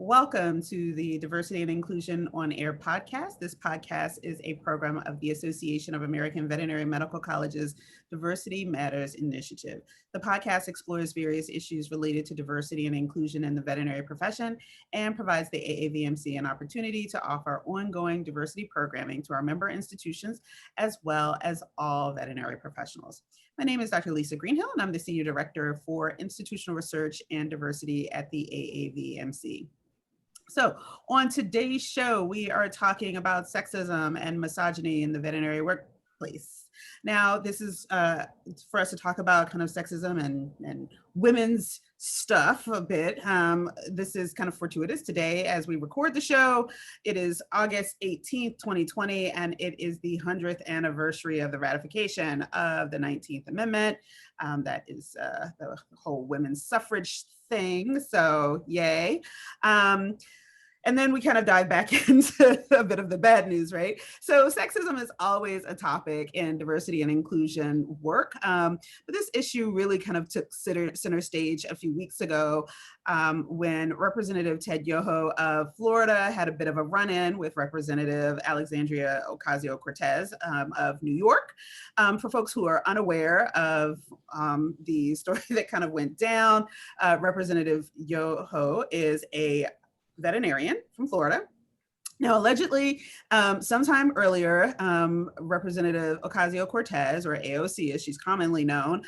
welcome to the Diversity and Inclusion on Air podcast. This podcast is a program of the Association of American Veterinary Medical Colleges Diversity Matters Initiative. The podcast explores various issues related to diversity and inclusion in the veterinary profession and provides the AAVMC an opportunity to offer ongoing diversity programming to our member institutions as well as all veterinary professionals. My name is Dr. Lisa Greenhill, and I'm the Senior Director for Institutional Research and Diversity at the AAVMC. So on today's show, we are talking about sexism and misogyny in the veterinary workplace. Now, this is for us to talk about kind of sexism and women's stuff a bit. This is kind of fortuitous today as we record the show. It is August 18th, 2020, and it is the 100th anniversary of the ratification of the 19th Amendment. That is the whole women's suffrage thing, so yay. And then we kind of dive back into a bit of the bad news, right? So sexism is always a topic in diversity and inclusion work. But this issue really kind of took center stage a few weeks ago when Representative Ted Yoho of Florida had a bit of a run-in with Representative Alexandria Ocasio-Cortez of New York. For folks who are unaware of the story that kind of went down, Representative Yoho is a veterinarian from Florida. Now, allegedly, sometime earlier, Representative Ocasio-Cortez, or AOC as she's commonly known,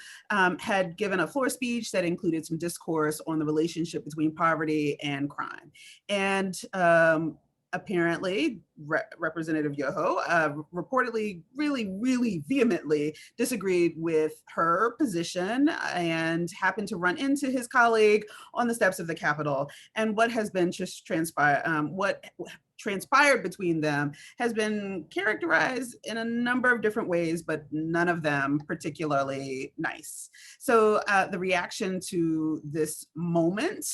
had given a floor speech that included some discourse on the relationship between poverty and crime. And apparently, Representative Yoho reportedly really vehemently disagreed with her position and happened to run into his colleague on the steps of the Capitol. And what has been just transpired between them has been characterized in a number of different ways, but none of them particularly nice. So the reaction to this moment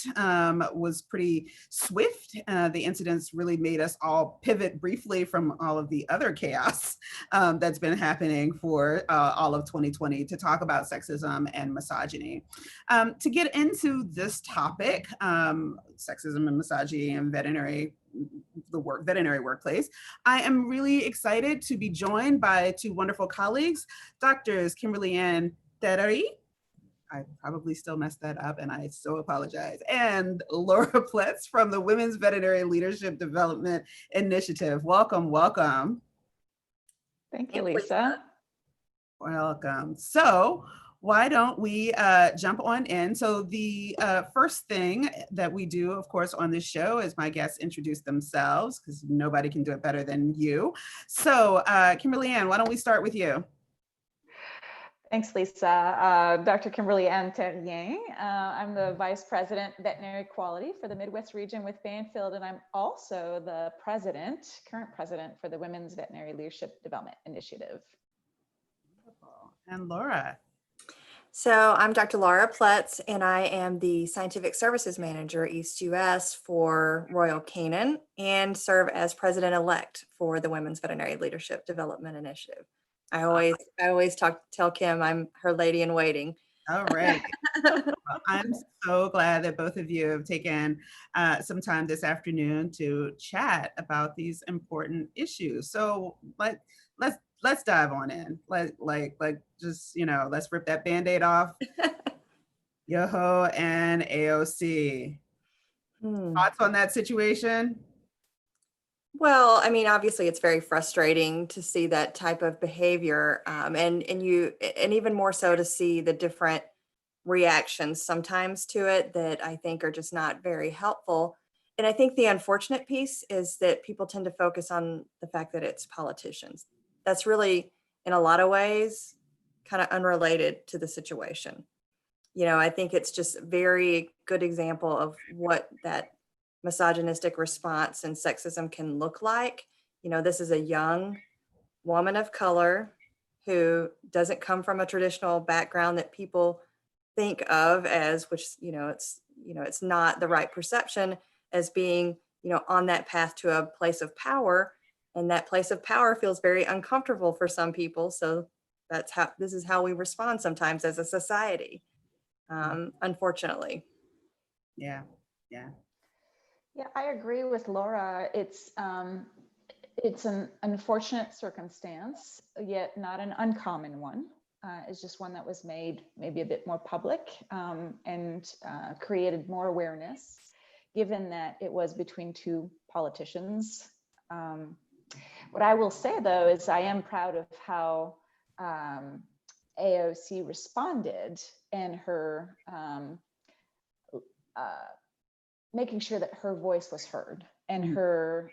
was pretty swift. The incidents really made us all pivot briefly from all of the other chaos that's been happening for all of 2020 to talk about sexism and misogyny. To get into this topic, sexism and misogyny in veterinary workplace, I am really excited to be joined by two wonderful colleagues, Doctors Kimberly and Therrien. I probably still messed that up and I so apologize. And Laura Pletz from the Women's Veterinary Leadership Development Initiative. Welcome, welcome. Thank you, Lisa. Welcome. So why don't we jump on in? So the first thing that we do, of course, on this show is my guests introduce themselves because nobody can do it better than you. So Kimberly Ann, why don't we start with you? Thanks, Lisa. Dr. Kimberly Therrien. I'm the Vice President Veterinary Quality for the Midwest region with Banfield, and I'm also the current president for the Women's Veterinary Leadership Development Initiative. And Laura. So I'm Dr. Laura Pletz, and I am the Scientific Services Manager East US for Royal Canin and serve as President-elect for the Women's Veterinary Leadership Development Initiative. I always tell Kim I'm her lady in waiting. All right. Well, I'm so glad that both of you have taken some time this afternoon to chat about these important issues. So let's dive on in. Let's rip that Band-Aid off. Yoho and AOC. Thoughts on that situation? Well, I mean, obviously it's very frustrating to see that type of behavior, and even more so to see the different reactions sometimes to it that I think are just not very helpful. And I think the unfortunate piece is that people tend to focus on the fact that it's politicians. That's really, in a lot of ways, kind of unrelated to the situation. You know, I think it's just a very good example of what that misogynistic response and sexism can look like. You know, this is a young woman of color who doesn't come from a traditional background that people think of as, which, it's not the right perception as being, on that path to a place of power. And that place of power feels very uncomfortable for some people. So this is how we respond sometimes as a society, unfortunately. Yeah. Yeah, I agree with Laura. It's an unfortunate circumstance, yet not an uncommon one. It's just one that was made maybe a bit more public and created more awareness, given that it was between two politicians. What I will say, though, is I am proud of how AOC responded and her making sure that her voice was heard and her,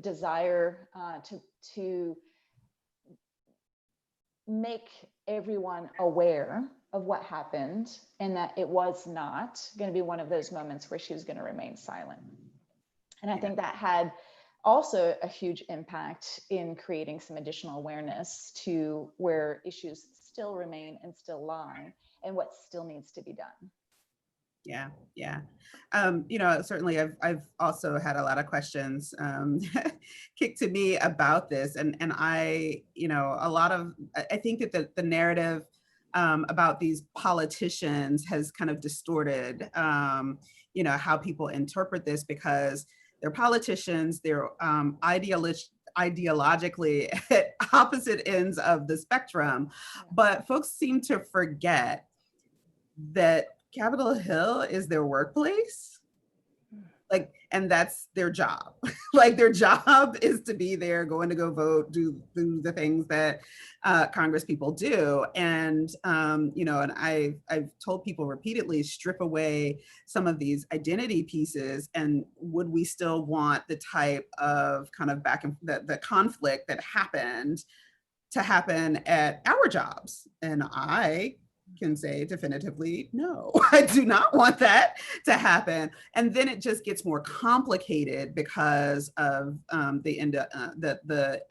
desire to make everyone aware of what happened and that it was not going to be one of those moments where she was going to remain silent. And I think that had also a huge impact in creating some additional awareness to where issues still remain and still lie and what still needs to be done. Yeah, yeah. Certainly I've also had a lot of questions kicked to me about this. And I think that the narrative about these politicians has kind of distorted, how people interpret this, because they're politicians, they're ideologically at opposite ends of the spectrum, but folks seem to forget that Capitol Hill is their workplace, and that's their job. Their job is to be there, going to go vote, do the things that Congress people do. And, and I've told people repeatedly, strip away some of these identity pieces, and would we still want the type of kind of back and the conflict that happened to happen at our jobs? And I can say definitively, no, I do not want that to happen. And then it just gets more complicated because of the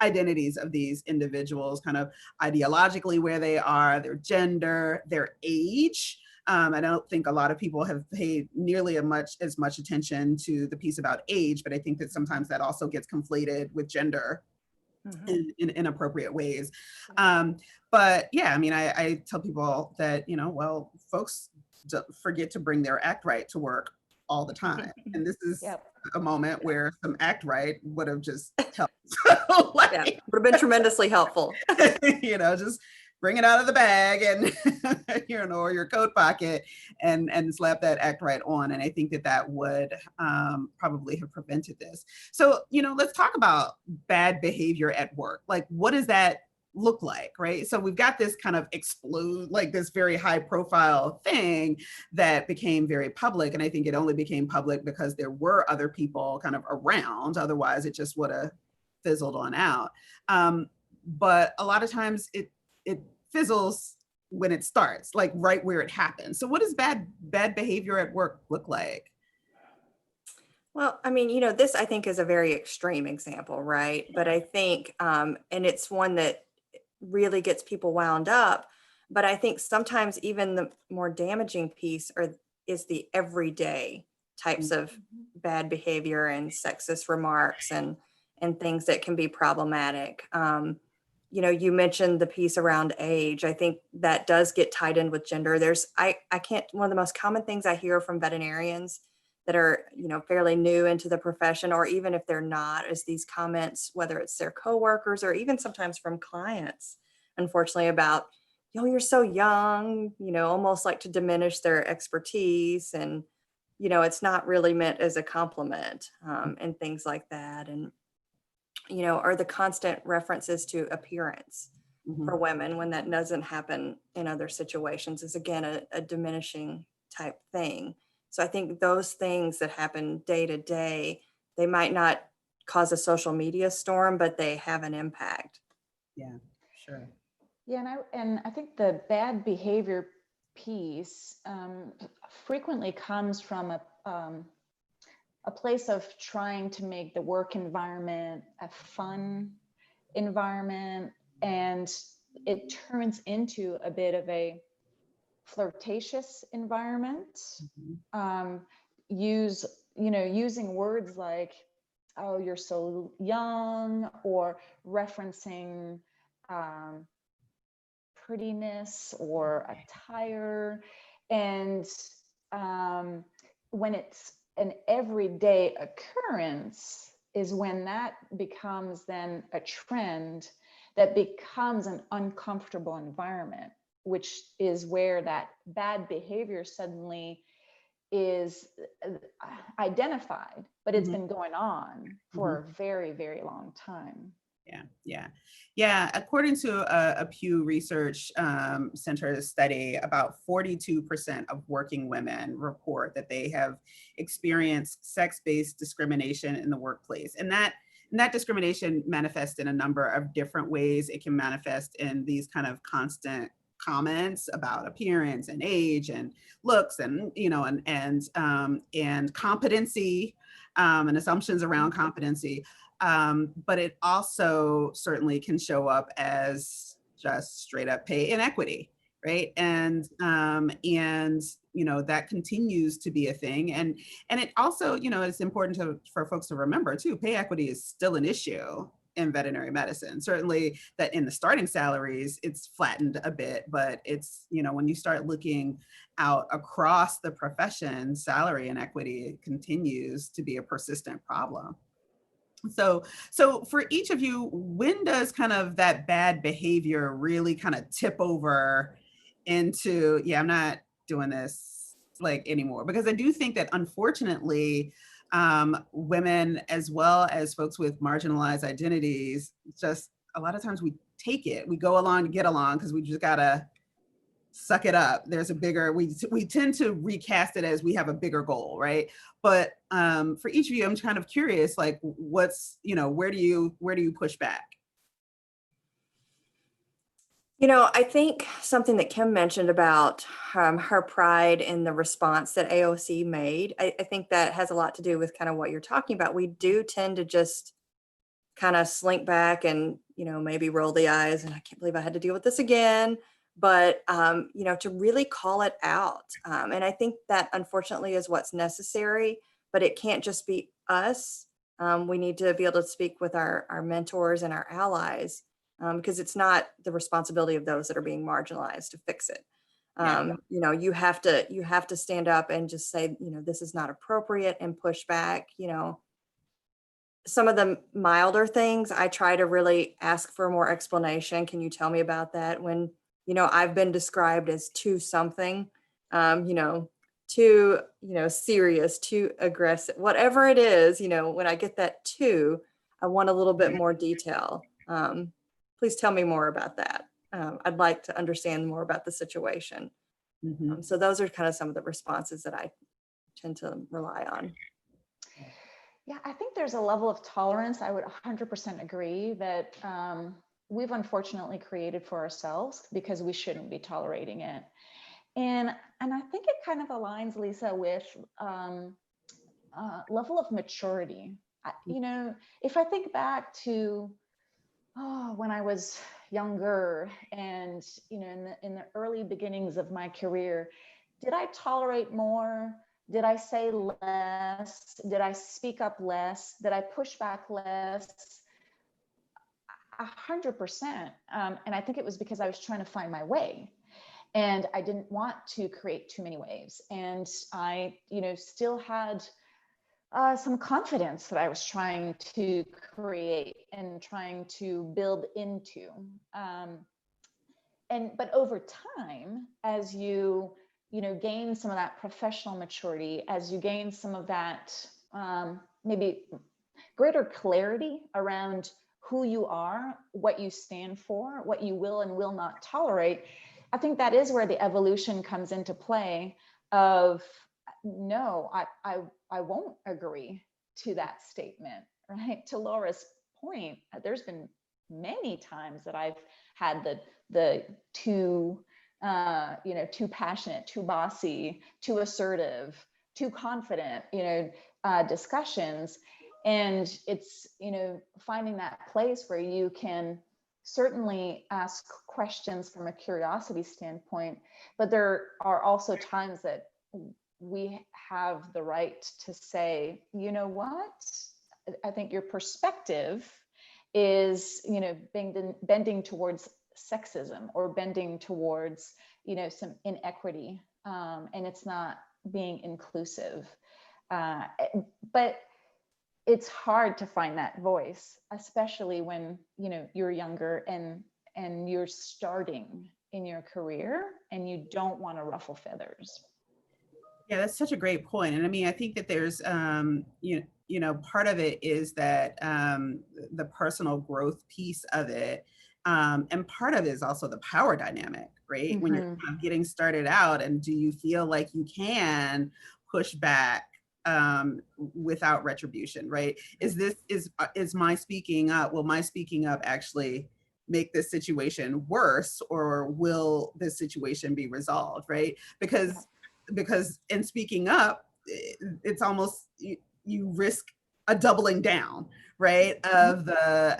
identities of these individuals, kind of ideologically where they are, their gender, their age. I don't think a lot of people have paid nearly as much attention to the piece about age, but I think that sometimes that also gets conflated with gender in inappropriate ways. But yeah, I mean, I tell people that, folks forget to bring their act right to work all the time. And this is a moment where some act right would have just helped. Would have been tremendously helpful. Just bring it out of the bag and, or your coat pocket and slap that act right on. And I think that would probably have prevented this. So, let's talk about bad behavior at work. What does that look like, right? So we've got this kind of explode, this very high profile thing that became very public. And I think it only became public because there were other people kind of around. Otherwise, it just would have fizzled on out. But a lot of times it fizzles when it starts, right where it happens. So what does bad behavior at work look like? Well, I mean, this I think is a very extreme example, right? But I think, and it's one that really gets people wound up. But I think sometimes even the more damaging piece is the everyday types of bad behavior and sexist remarks and things that can be problematic. You mentioned the piece around age. I think that does get tied in with gender. One of the most common things I hear from veterinarians that are, fairly new into the profession, or even if they're not, is these comments, whether it's their coworkers or even sometimes from clients, unfortunately, about, you're so young, almost like to diminish their expertise. And, it's not really meant as a compliment, and things like that. And, or the constant references to appearance for women when that doesn't happen in other situations is, again, a diminishing type thing. So I think those things that happen day to day, they might not cause a social media storm, but they have an impact. Yeah, sure. Yeah, and I think the bad behavior piece frequently comes from a place of trying to make the work environment a fun environment, and it turns into a bit of a flirtatious environment. Using words like, oh, you're so young, or referencing prettiness or attire. And when it's an everyday occurrence is when that becomes then a trend that becomes an uncomfortable environment, which is where that bad behavior suddenly is identified, but it's been going on for a very, very long time. Yeah. According to a Pew Research Center study, about 42% of working women report that they have experienced sex-based discrimination in the workplace. And that discrimination manifests in a number of different ways. It can manifest in these kind of constant comments about appearance and age and looks and, you know, and competency and assumptions around competency. But it also certainly can show up as just straight up pay inequity, right? And you know, that continues to be a thing. And it also, you know, it's important for folks to remember too, pay equity is still an issue in veterinary medicine. Certainly that in the starting salaries, it's flattened a bit, but it's, you know, when you start looking out across the profession, salary inequity continues to be a persistent problem. So for each of you, when does kind of that bad behavior really kind of tip over into, yeah, I'm not doing this like anymore? Because I do think that unfortunately, women as well as folks with marginalized identities, just a lot of times we take it, we go along to get along because we just gotta suck it up. There's a bigger, we tend to recast it as we have a bigger goal, right? But for each of you, I'm kind of curious, like what's, you know, where do you push back? You know, I think something that Kim mentioned about her pride in the response that AOC made, I think that has a lot to do with kind of what you're talking about. We do tend to just kind of slink back and, you know, maybe roll the eyes and I can't believe I had to deal with this again. But, you know, to really call it out. And I think that unfortunately is what's necessary, but it can't just be us. We need to be able to speak with our mentors and our allies. Because it's not the responsibility of those that are being marginalized to fix it. You know, you have to stand up and just say, you know, this is not appropriate and push back. You know, some of the milder things, I try to really ask for more explanation. Can you tell me about that? When, you know, I've been described as too something, you know, too, you know, serious, too aggressive, whatever it is, you know, when I get that too, I want a little bit more detail. Please tell me more about that. I'd like to understand more about the situation. So those are kind of some of the responses that I tend to rely on. Yeah, I think there's a level of tolerance. I would 100% agree that we've unfortunately created for ourselves because we shouldn't be tolerating it. And I think it kind of aligns, Lisa, with level of maturity. You know, if I think back to when I was younger and, you know, in the early beginnings of my career, did I tolerate more? Did I say less? Did I speak up less? Did I push back less? 100%. And I think it was because I was trying to find my way and I didn't want to create too many waves. And I, you know, still had some confidence that I was trying to create and trying to build into. But over time, as you know, gain some of that professional maturity, as you gain some of that maybe greater clarity around who you are, what you stand for, what you will and will not tolerate, I think that is where the evolution comes into play of, no, I won't agree to that statement, right? To Laura's point, there's been many times that I've had the too, you know, too passionate, too bossy, too assertive, too confident, you know, discussions. And it's, you know, finding that place where you can certainly ask questions from a curiosity standpoint, but there are also times that we have the right to say, you know what, I think your perspective is, you know, bending towards sexism or bending towards, you know, some inequity, and it's not being inclusive. But it's hard to find that voice, especially when, you know, you're younger and you're starting in your career and you don't want to ruffle feathers. Yeah, that's such a great point. And I mean, I think that there's, you know, part of it is that the personal growth piece of it. And part of it is also the power dynamic, right? Mm-hmm. When you're kind of getting started out, and do you feel like you can push back without retribution, right? Is my speaking up, will my speaking up actually make this situation worse, or will this situation be resolved, right? Because in speaking up, it's almost, you risk a doubling down, right? Of the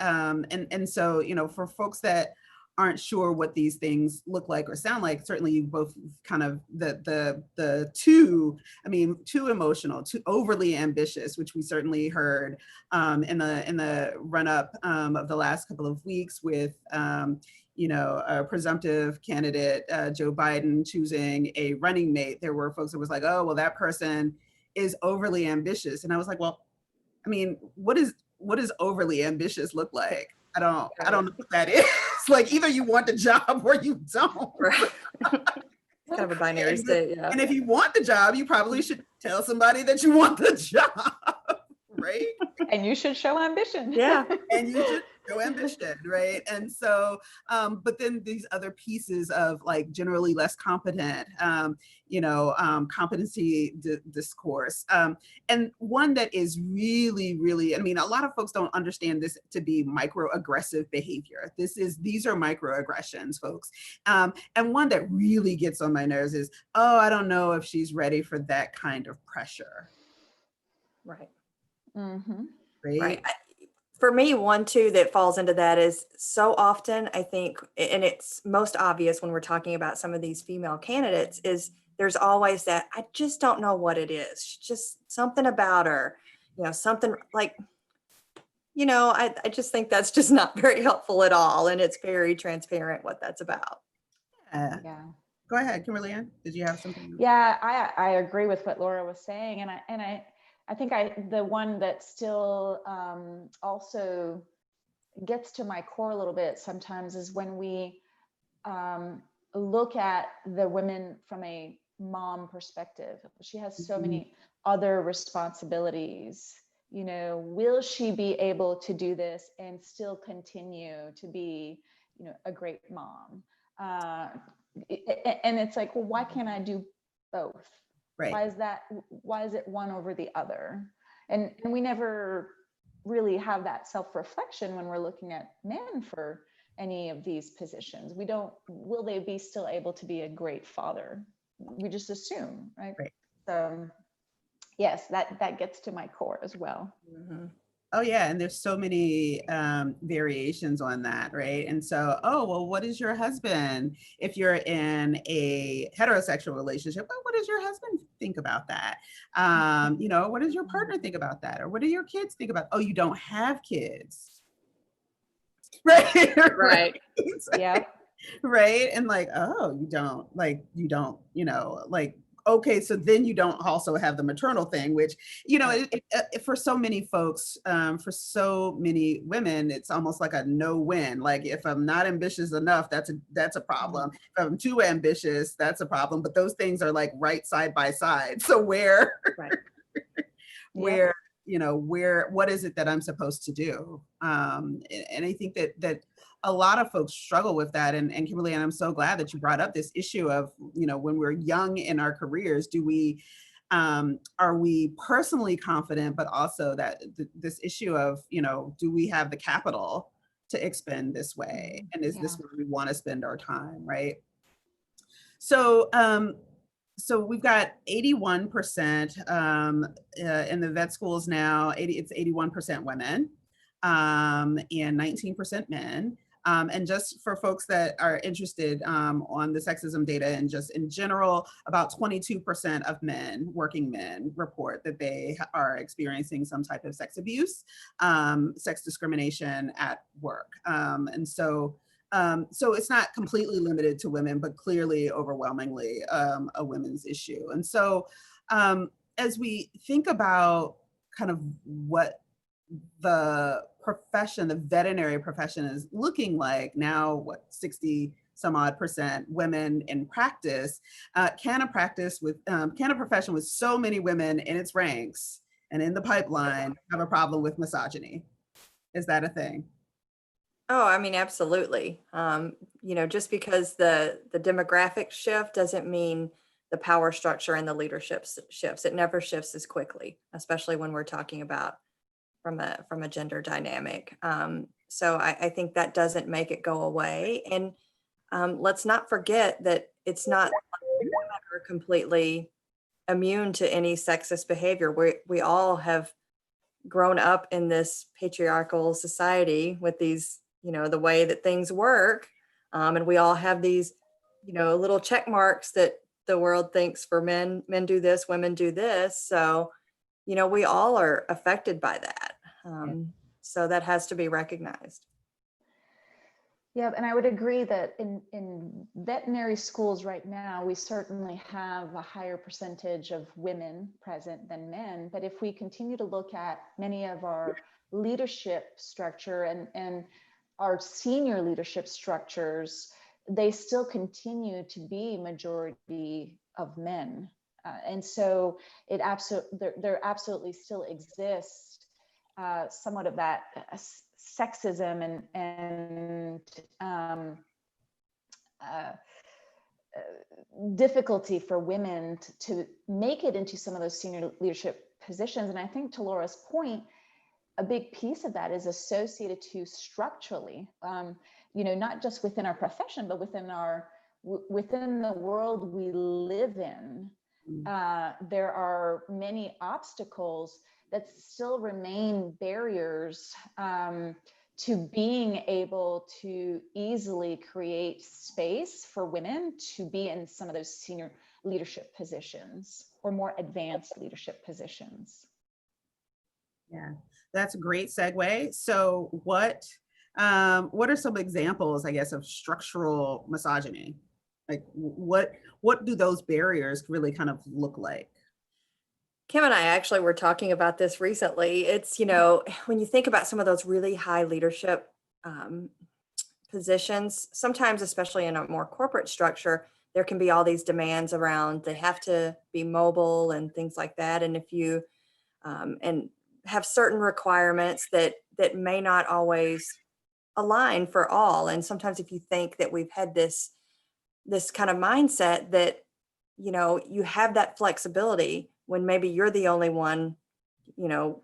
and so, you know, for folks that aren't sure what these things look like or sound like, certainly you both kind of the too, I mean, too emotional, too overly ambitious, which we certainly heard in the run up of the last couple of weeks with you know, a presumptive candidate, Joe Biden, choosing a running mate. There were folks that was like, oh, well, that person is overly ambitious. And I was like, well, I mean, what does overly ambitious look like? I don't know what that is. Like, either you want the job or you don't. Right. Kind of a binary state, yeah. And if you want the job, you probably should tell somebody that you want the job, right? And you should show ambition. Yeah. And you should show ambition, right? And so, but then these other pieces of like generally less competent, you know, competency discourse. And one that is really, really, I mean, a lot of folks don't understand this to be microaggressive behavior. These are microaggressions, folks. And one that really gets on my nerves is, oh, I don't know if she's ready for that kind of pressure. Right. Mm-hmm. Right. For me, one too that falls into that is so often, I think, and it's most obvious when we're talking about some of these female candidates, is there's always that, I just don't know what it is. Just something about her, you know, something like, you know, I just think that's just not very helpful at all. And it's very transparent what that's about. Yeah. Go ahead, Kimberly Ann. Did you have something? Yeah, I agree with what Laura was saying. And I think the one that still also gets to my core a little bit sometimes is when we look at the women from a mom perspective. She has so many other responsibilities. You know, will she be able to do this and still continue to be, you know, a great mom? And it's like, well, why can't I do both? Right. Why is it one over the other? And we never really have that self-reflection when we're looking at men for any of these positions. Will they be still able to be a great father? We just assume, right? So yes, that gets to my core as well. Mm-hmm. Oh yeah, and there's so many variations on that, right? And so, oh, well, what is your husband? If you're in a heterosexual relationship, well, what does your husband think about that? You know, what does your partner think about that? Or what do your kids think about? Oh, you don't have kids. Right. Right. Yeah. Right. And like, oh, you don't, you know, like, okay, so then you don't also have the maternal thing, which, you know, for so many folks, for so many women, it's almost like a no-win. Like, if I'm not ambitious enough, that's a problem. If I'm too ambitious, that's a problem. But those things are like right side by side. So where, where, you know, what is it that I'm supposed to do? And I think that a lot of folks struggle with that. And Kimberly, and I'm so glad that you brought up this issue of, you know, when we're young in our careers, are we personally confident, but also that this issue of, you know, do we have the capital to expend this way? And is this where we want to spend our time, right? So, so we've got 81% in the vet schools now, it's 81% women and 19% men. And just for folks that are interested on the sexism data and just in general, about 22% of working men report that they are experiencing some type of sex abuse, sex discrimination at work. And so it's not completely limited to women, but clearly overwhelmingly a women's issue. And so as we think about kind of what the profession, the veterinary profession is looking like now, what, 60 some odd % women in practice, can a profession with so many women in its ranks and in the pipeline have a problem with misogyny? Is that a thing? Oh, I mean, absolutely. Just because the demographic shift doesn't mean the power structure and the leadership shifts. It never shifts as quickly, especially when we're talking about from a gender dynamic. So I think that doesn't make it go away. And let's not forget that it's not like women are completely immune to any sexist behavior. We all have grown up in this patriarchal society with these, the way that things work. And we all have these, little check marks that the world thinks for men do this, women do this. So, we all are affected by that. So that has to be recognized. Yeah, and I would agree that in veterinary schools right now, we certainly have a higher percentage of women present than men. But if we continue to look at many of our leadership structure and our senior leadership structures, they still continue to be majority of men. And so there absolutely still exists somewhat of that sexism and difficulty for women to make it into some of those senior leadership positions. And I think, to Laura's point, a big piece of that is associated to structurally, not just within our profession, but within the world we live in. There are many obstacles that still remain barriers to being able to easily create space for women to be in some of those senior leadership positions or more advanced leadership positions. Yeah, that's a great segue. So what are some examples, I guess, of structural misogyny? Like what do those barriers really kind of look like? Kim and I actually were talking about this recently. It's, when you think about some of those really high leadership positions, sometimes, especially in a more corporate structure, there can be all these demands around they have to be mobile and things like that. And if you and have certain requirements that may not always align for all. And sometimes if you think that we've had this kind of mindset that, you have that flexibility when maybe you're the only one,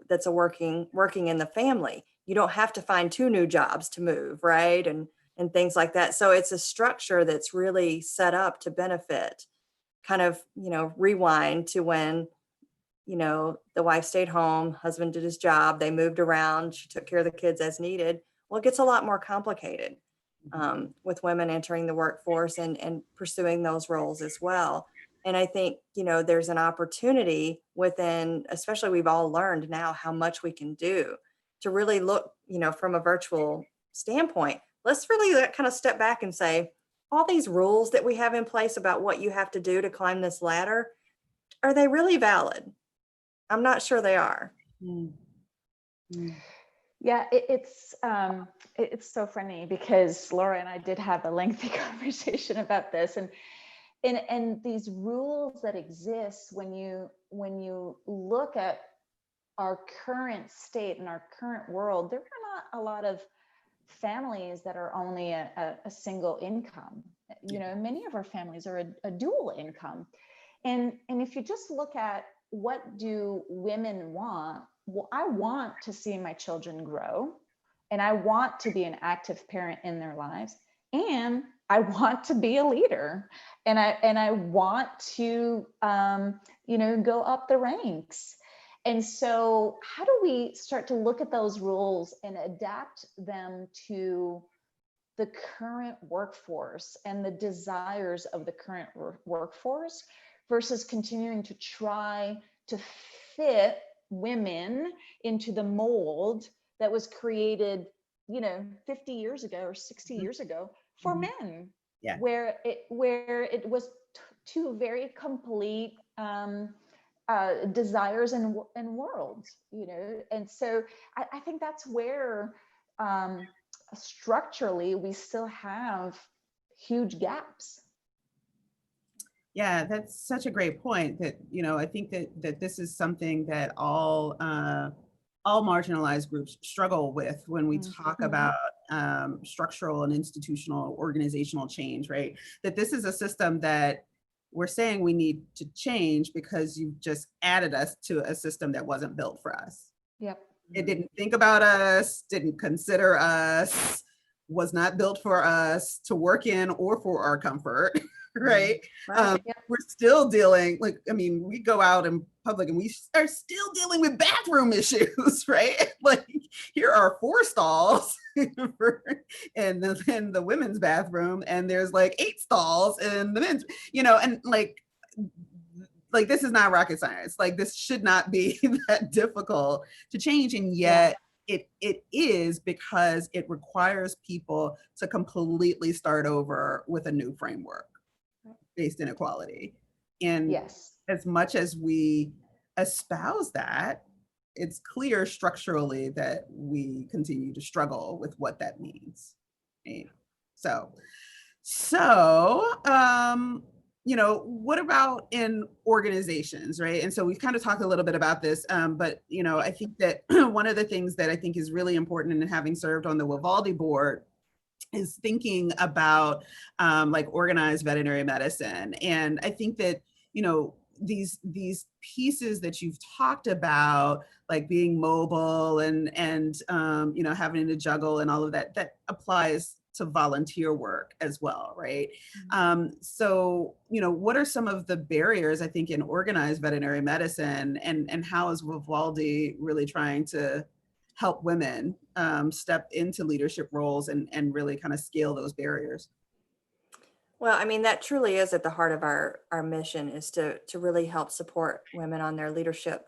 that's working in the family. You don't have to find 2 new jobs to move, right? And things like that. So it's a structure that's really set up to benefit, kind of, rewind to when, the wife stayed home, husband did his job, they moved around, she took care of the kids as needed. Well, it gets a lot more complicated with women entering the workforce and pursuing those roles as well. And I think, there's an opportunity within, especially we've all learned now how much we can do to really look, from a virtual standpoint. Let's really kind of step back and say, all these rules that we have in place about what you have to do to climb this ladder, are they really valid? I'm not sure they are. Yeah, it's so funny because Laura and I did have a lengthy conversation about this, and these rules that exist when you look at our current state and our current world, there are not a lot of families that are only a single income. Many of our families are a dual income, and if you just look at what do women want? Well, I want to see my children grow, and I want to be an active parent in their lives, and I want to be a leader, and I want to go up the ranks. And so how do we start to look at those rules and adapt them to the current workforce and the desires of the current workforce versus continuing to try to fit women into the mold that was created, 50 years ago or 60 years ago for men, where it was two very complete desires and worlds, you know. And so I think that's where structurally we still have huge gaps. Yeah, that's such a great point that, you know, I think that this is something that all marginalized groups struggle with when we talk about structural and institutional organizational change, right? That this is a system that we're saying we need to change because you've just added us to a system that wasn't built for us. Yep. It didn't think about us, didn't consider us, was not built for us to work in or for our comfort, right? Yep. We're still dealing, like, I mean, we go out in public and we are still dealing with bathroom issues, right? Like, here are 4 stalls and then the women's bathroom, and there's like 8 stalls in the men's, you know, and like this is not rocket science. Like, this should not be that difficult to change, and yet it is, because it requires people to completely start over with a new framework based in equality. And Yes. as much as we espouse that, it's clear structurally that we continue to struggle with what that means. Right? So, you know, what about in organizations, right? And so we've kind of talked a little bit about this, but, you know, I think that one of the things that I think is really important, in having served on the WVLDI board, is thinking about like organized veterinary medicine. And I think that, you know, these pieces that you've talked about, like being mobile and you know, having to juggle and all of that, that applies to volunteer work as well, right? So, you know, what are some of the barriers, I think, in organized veterinary medicine, and how is WVLDI really trying to help women step into leadership roles and really kind of scale those barriers? Well, I mean, that truly is at the heart of our mission, is to really help support women on their leadership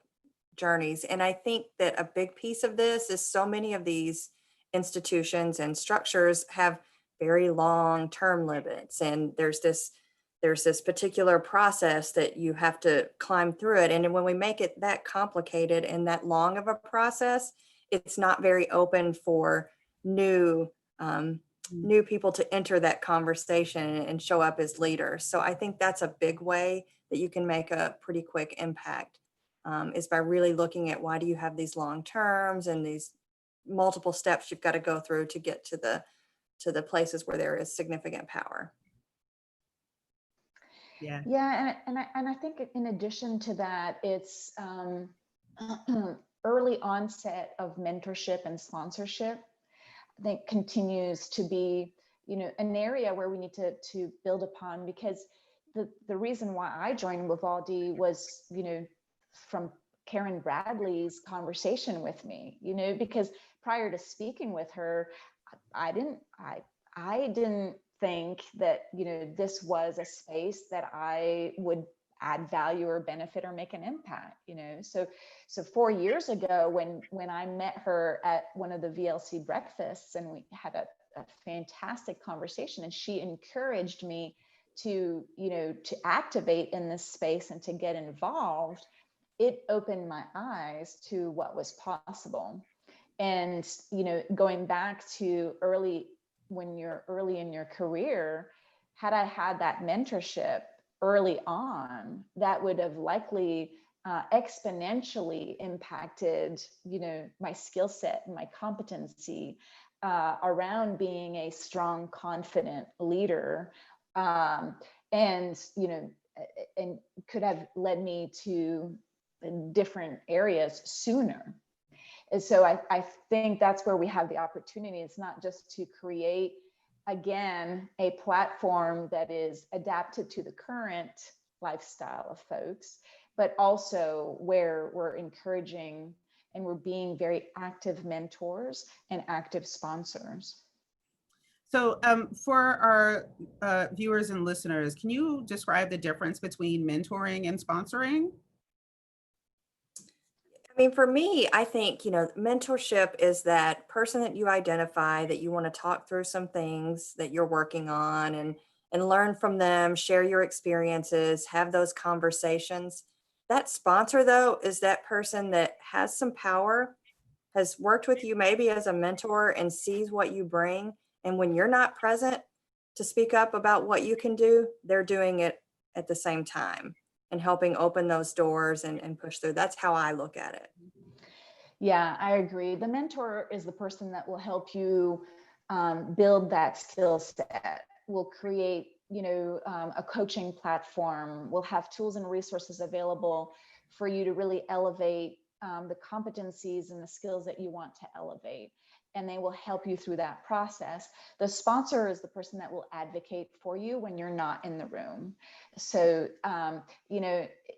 journeys. And I think that a big piece of this is so many of these institutions and structures have very long term limits, and there's this particular process that you have to climb through it. And when we make it that complicated and that long of a process, it's not very open for new people to enter that conversation and show up as leaders. So I think that's a big way that you can make a pretty quick impact, is by really looking at, why do you have these long terms and these multiple steps you've got to go through to get to the places where there is significant power. Yeah, and I think in addition to that, it's early onset of mentorship and sponsorship, I think, continues to be, you know, an area where we need to build upon, because the reason why I joined WVLDI was, you know, from Karen Bradley's conversation with me, you know, because prior to speaking with her, I didn't think that, you know, this was a space that I would add value or benefit or make an impact, you know. So 4 years ago, when I met her at one of the VLC breakfasts, and we had a fantastic conversation, and she encouraged me to, you know, to activate in this space and to get involved, it opened my eyes to what was possible. And, you know, going back to when you're early in your career, had I had that mentorship early on, that would have likely exponentially impacted, you know, my skill set and my competency around being a strong, confident leader, and, you know, and could have led me to different areas sooner. And so I think that's where we have the opportunity. It's not just to create, again, a platform that is adapted to the current lifestyle of folks, but also where we're encouraging and we're being very active mentors and active sponsors. So for our viewers and listeners, can you describe the difference between mentoring and sponsoring? I mean, for me, I think, you know, mentorship is that person that you identify, that you want to talk through some things that you're working on and learn from them, share your experiences, have those conversations. that sponsor, though, is that person that has some power, has worked with you maybe as a mentor and sees what you bring. And when you're not present to speak up about what you can do, they're doing it at the same time and helping open those doors and push through. That's how I look at it. Yeah, I agree. The mentor is the person that will help you build that skill set, will create, a coaching platform, will have tools and resources available for you to really elevate the competencies and the skills that you want to elevate. And they will help you through that process. The sponsor is the person that will advocate for you when you're not in the room. So,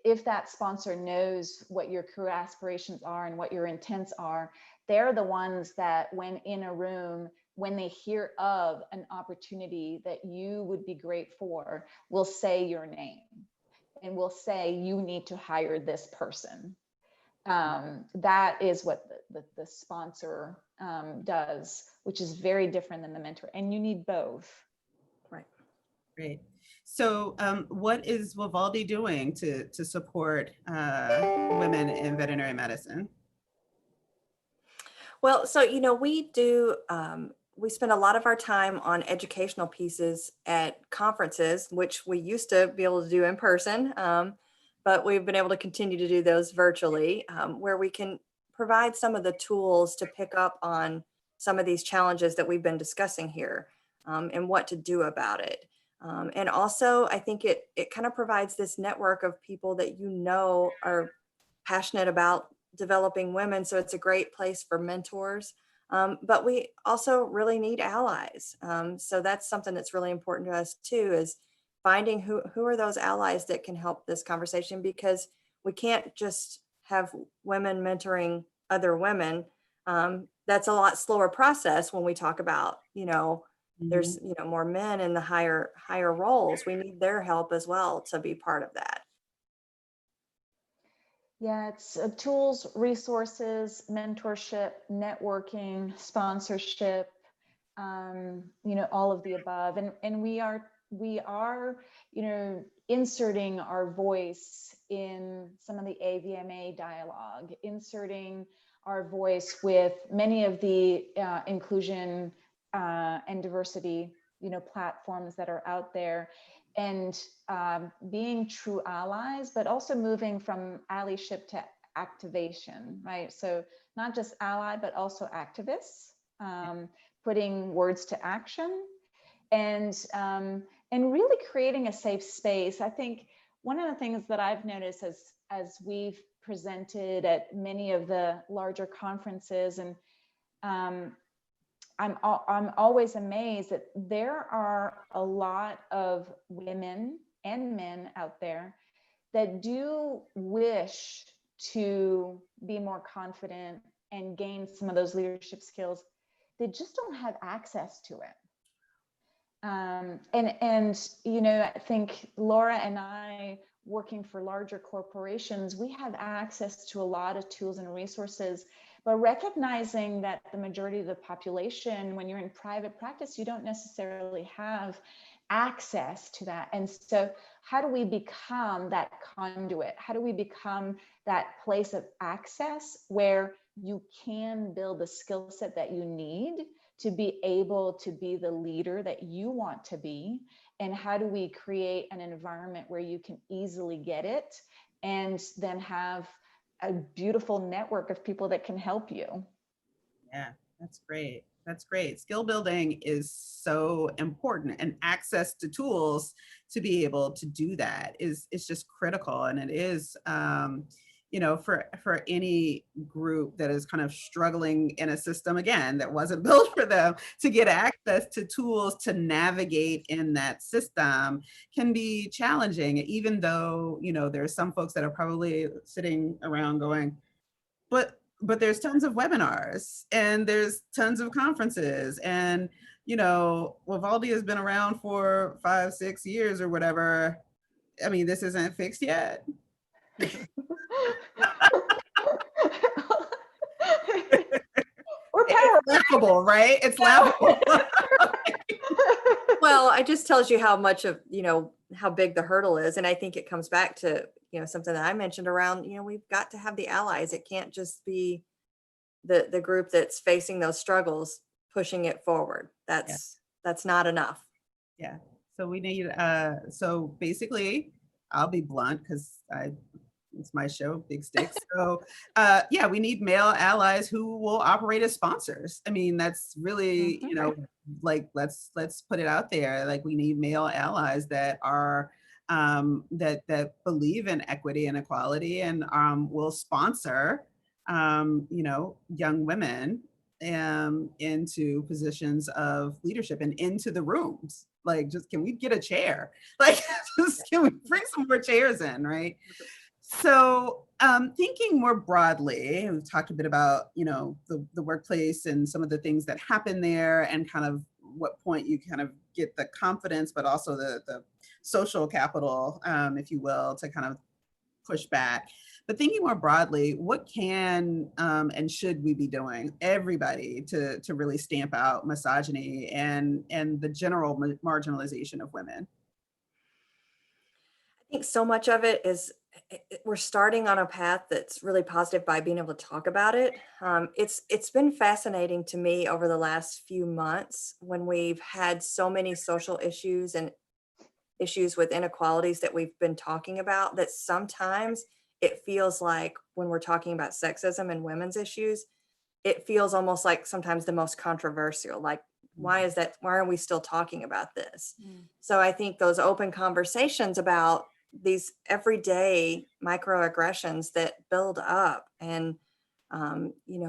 if that sponsor knows what your career aspirations are and what your intents are, they're the ones that when in a room, when they hear of an opportunity that you would be great for, will say your name and will say, you need to hire this person. That is what the sponsor does, which is very different than the mentor. And you need both. Right. Great. So what is WVLDI doing to support women in veterinary medicine? Well, so, we spend a lot of our time on educational pieces at conferences, which we used to be able to do in person, but we've been able to continue to do those virtually, where we can provide some of the tools to pick up on some of these challenges that we've been discussing here, and what to do about it. And also, I think it kind of provides this network of people that are passionate about developing women. So it's a great place for mentors. But we also really need allies. So that's something that's really important to us too, is finding who are those allies that can help this conversation, because we can't just have women mentoring other women. That's a lot slower process when we talk about, there's, more men in the higher roles. We need their help as well to be part of that. Yeah, it's tools, resources, mentorship, networking, sponsorship, all of the above. And we are, inserting our voice in some of the AVMA dialogue, inserting our voice with many of the inclusion and diversity, platforms that are out there. And being true allies, but also moving from allyship to activation, right? So not just ally, but also activists, putting words to action, and really creating a safe space. I think one of the things that I've noticed as we've presented at many of the larger conferences, and I'm always amazed that there are a lot of women and men out there that do wish to be more confident and gain some of those leadership skills. They just don't have access to it. I think Laura and I, working for larger corporations, we have access to a lot of tools and resources. But recognizing that the majority of the population, when you're in private practice, you don't necessarily have access to that. And so how do we become that conduit? How do we become that place of access where you can build the skill set that you need to be able to be the leader that you want to be? And how do we create an environment where you can easily get it and then have a beautiful network of people that can help you? Yeah, that's great. That's great. Skill building is so important, and access to tools to be able to do that is just critical. And it is, for any group that is kind of struggling in a system, again, that wasn't built for them, to get access to tools to navigate in that system can be challenging, even though, there's some folks that are probably sitting around going, but there's tons of webinars and there's tons of conferences, and WVLDI has been around for 5-6 years or whatever. I mean, this isn't fixed yet. It's laughable, right? It's laughable. Well, it just tells you how much of, how big the hurdle is. And I think it comes back to, something that I mentioned around, we've got to have the allies. It can't just be the group that's facing those struggles pushing it forward. That's not enough. Yeah. So we need, so basically, I'll be blunt because it's my show, Big Sticks. So yeah, we need male allies who will operate as sponsors. I mean, that's really, like, let's put it out there. Like, we need male allies that are, that believe in equity and equality and will sponsor, young women into positions of leadership and into the rooms. Like, just, can we get a chair? Like, just, can we bring some more chairs in, right? So thinking more broadly, we've talked a bit about, the workplace and some of the things that happen there and kind of what point you kind of get the confidence, but also the social capital, if you will, to kind of push back. But thinking more broadly, what can and should we be doing, everybody, to really stamp out misogyny and the general marginalization of women? I think so much of it is we're starting on a path that's really positive by being able to talk about it. It's been fascinating to me over the last few months when we've had so many social issues and issues with inequalities that we've been talking about, that sometimes it feels like when we're talking about sexism and women's issues, it feels almost like sometimes the most controversial. Like, why is that? Why are we still talking about this? So I think those open conversations about these everyday microaggressions that build up and,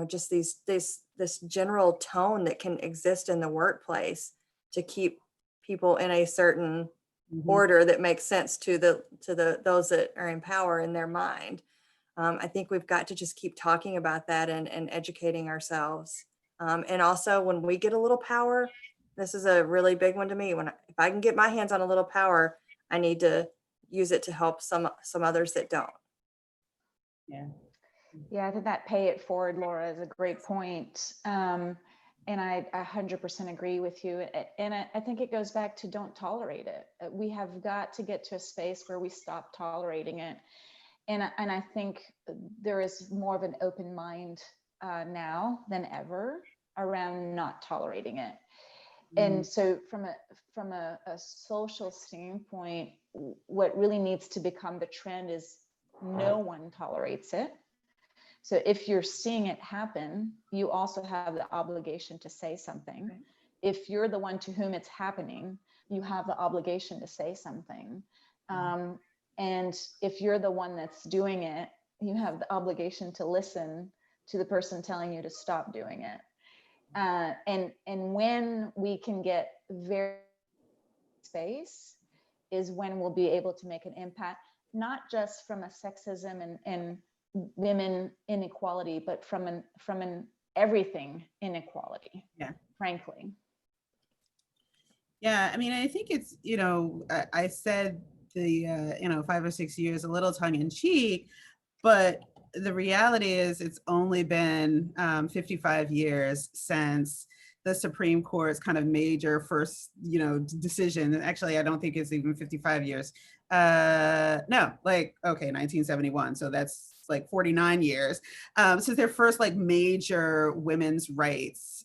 just this general tone that can exist in the workplace to keep people in a certain order that makes sense to those that are in power in their mind. I think we've got to just keep talking about that and educating ourselves. And also, when we get a little power, this is a really big one to me. If I can get my hands on a little power, I need to use it to help some others that don't. Yeah, I think that pay it forward, Laura, is a great point. And I 100% agree with you. And I think it goes back to don't tolerate it. We have got to get to a space where we stop tolerating it. And I think there is more of an open mind now than ever around not tolerating it. And so from a social standpoint, what really needs to become the trend is no one tolerates it. So if you're seeing it happen, you also have the obligation to say something. Right. If you're the one to whom it's happening, you have the obligation to say something. And if you're the one that's doing it, you have the obligation to listen to the person telling you to stop doing it. And when we can get very space is when we'll be able to make an impact, not just from a sexism and women inequality, but from an everything inequality. Yeah, frankly. Yeah, I mean, I think it's, I said the 5 or 6 years a little tongue in cheek, but the reality is it's only been 55 years since the Supreme Court's kind of major first, decision. Actually, I don't think it's even 55 years. No, 1971. So that's like 49 years since their first major women's rights,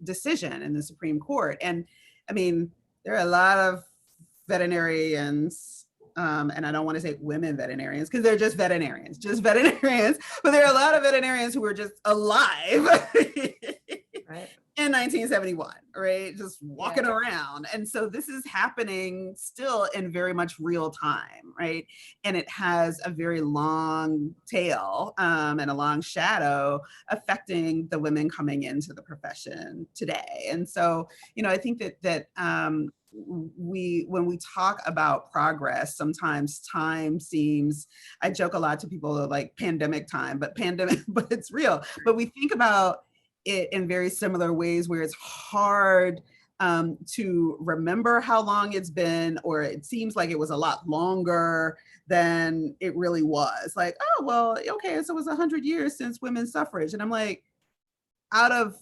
decision in the Supreme Court. And I mean, there are a lot of veterinarians, and I don't want to say women veterinarians because they're just veterinarians, but there are a lot of veterinarians who were just alive right. in 1971, right? Just walking around. And so this is happening still in very much real time, right? And it has a very long tail and a long shadow affecting the women coming into the profession today. And so, I think that when we talk about progress, sometimes time seems, I joke a lot to people like pandemic time, but it's real. But we think about it in very similar ways where it's hard to remember how long it's been, or it seems like it was a lot longer than it really was. Like, oh, well, okay, so it was 100 years since women's suffrage. And I'm like, out of,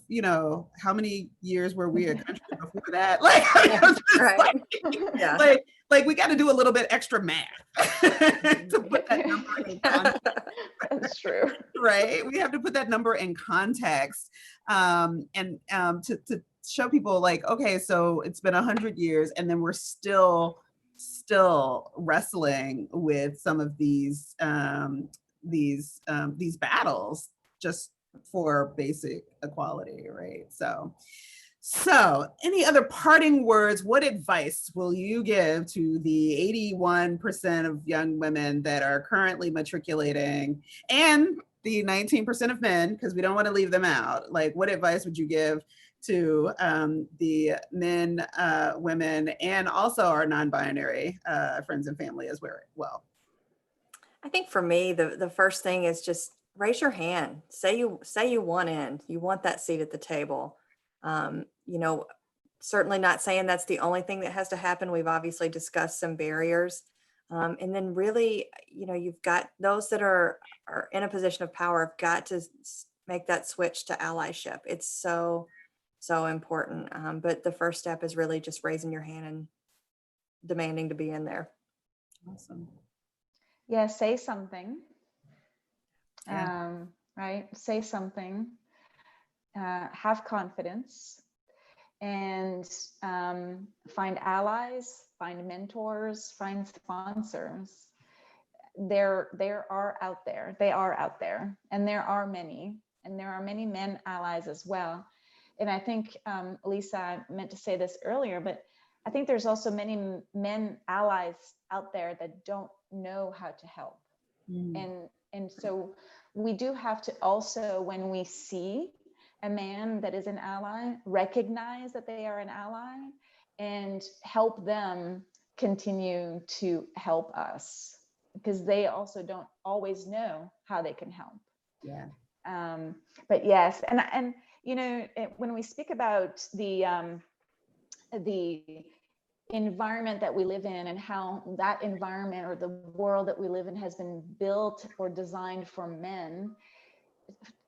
how many years were we a country before that? like we got to do a little bit extra math to put that number in context. That's true. Right? We have to put that number in context, and to show people like, okay, so it's been 100 years, and then we're still wrestling with some of these battles just for basic equality, right? So any other parting words? What advice will you give to the 81% of young women that are currently matriculating and the 19% of men, because we don't want to leave them out? Like, what advice would you give to the men, women, and also our non-binary friends and family as well? I think for me, the first thing is just raise your hand. Say you want in. You want that seat at the table. You know, certainly not saying that's the only thing that has to happen. We've obviously discussed some barriers. And then really, you know, you've got those that are in a position of power have got to make that switch to allyship. It's so important. But the first step is really just raising your hand and demanding to be in there. Awesome. Yeah, say something. Yeah. Right? Say something. Have confidence, and find allies, find mentors, find sponsors. They are out there. They are out there, and there are many men allies as well. And I think, Lisa, I meant to say this earlier, but I think there's also many men allies out there that don't know how to help. And so we do have to also, when we see a man that is an ally, recognize that they are an ally and help them continue to help us, because they also don't always know how they can help. Yeah. But yes, and you know, when we speak about the environment that we live in and how that environment or the world that we live in has been built or designed for men,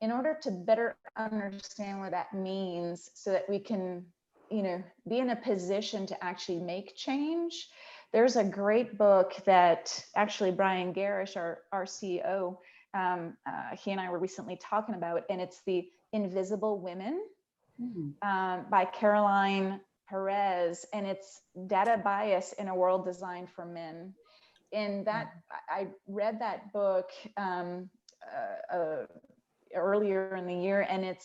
in order to better understand what that means so that we can, you know, be in a position to actually make change, there's a great book that actually Brian Garish, our CEO, he and I were recently talking about, and it's The Invisible Women by Caroline Perez, and it's data bias in a world designed for men. And that I read that book earlier in the year, and it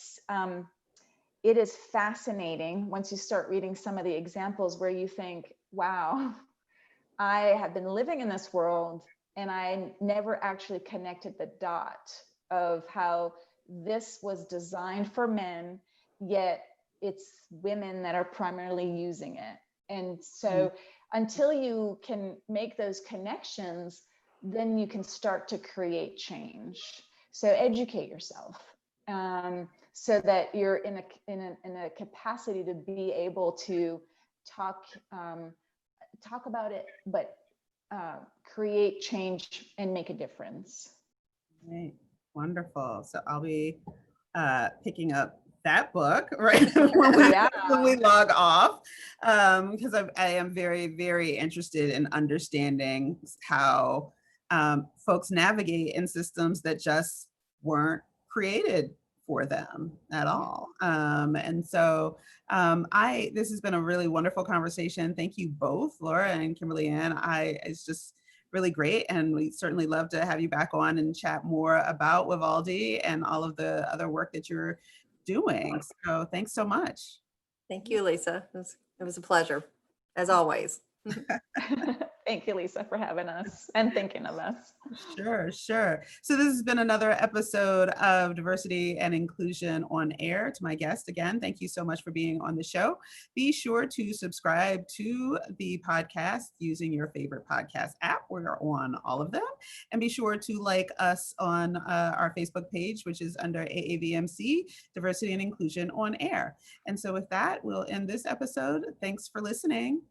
is fascinating once you start reading some of the examples where you think, wow, I have been living in this world and I never actually connected the dot of how this was designed for men, yet it's women that are primarily using it. And so until you can make those connections, then you can start to create change. So educate yourself so that you're in a capacity to be able to talk about it, but create change and make a difference. Right. Wonderful. So I'll be picking up that book right when we log off, because I am very, very interested in understanding how folks navigate in systems that just weren't created for them at all. And so this has been a really wonderful conversation. Thank you both, Laura and Kimberly Ann. It's just really great. And we certainly love to have you back on and chat more about WVLDI and all of the other work that you're doing. So thanks so much. Thank you, Lisa. It was a pleasure, as always. Thank you, Lisa, for having us and thinking of us. Sure. So this has been another episode of Diversity and Inclusion on Air. To my guest, again, thank you so much for being on the show. Be sure to subscribe to the podcast using your favorite podcast app. We're on all of them. And be sure to like us on our Facebook page, which is under AAVMC, Diversity and Inclusion on Air. And so with that, we'll end this episode. Thanks for listening.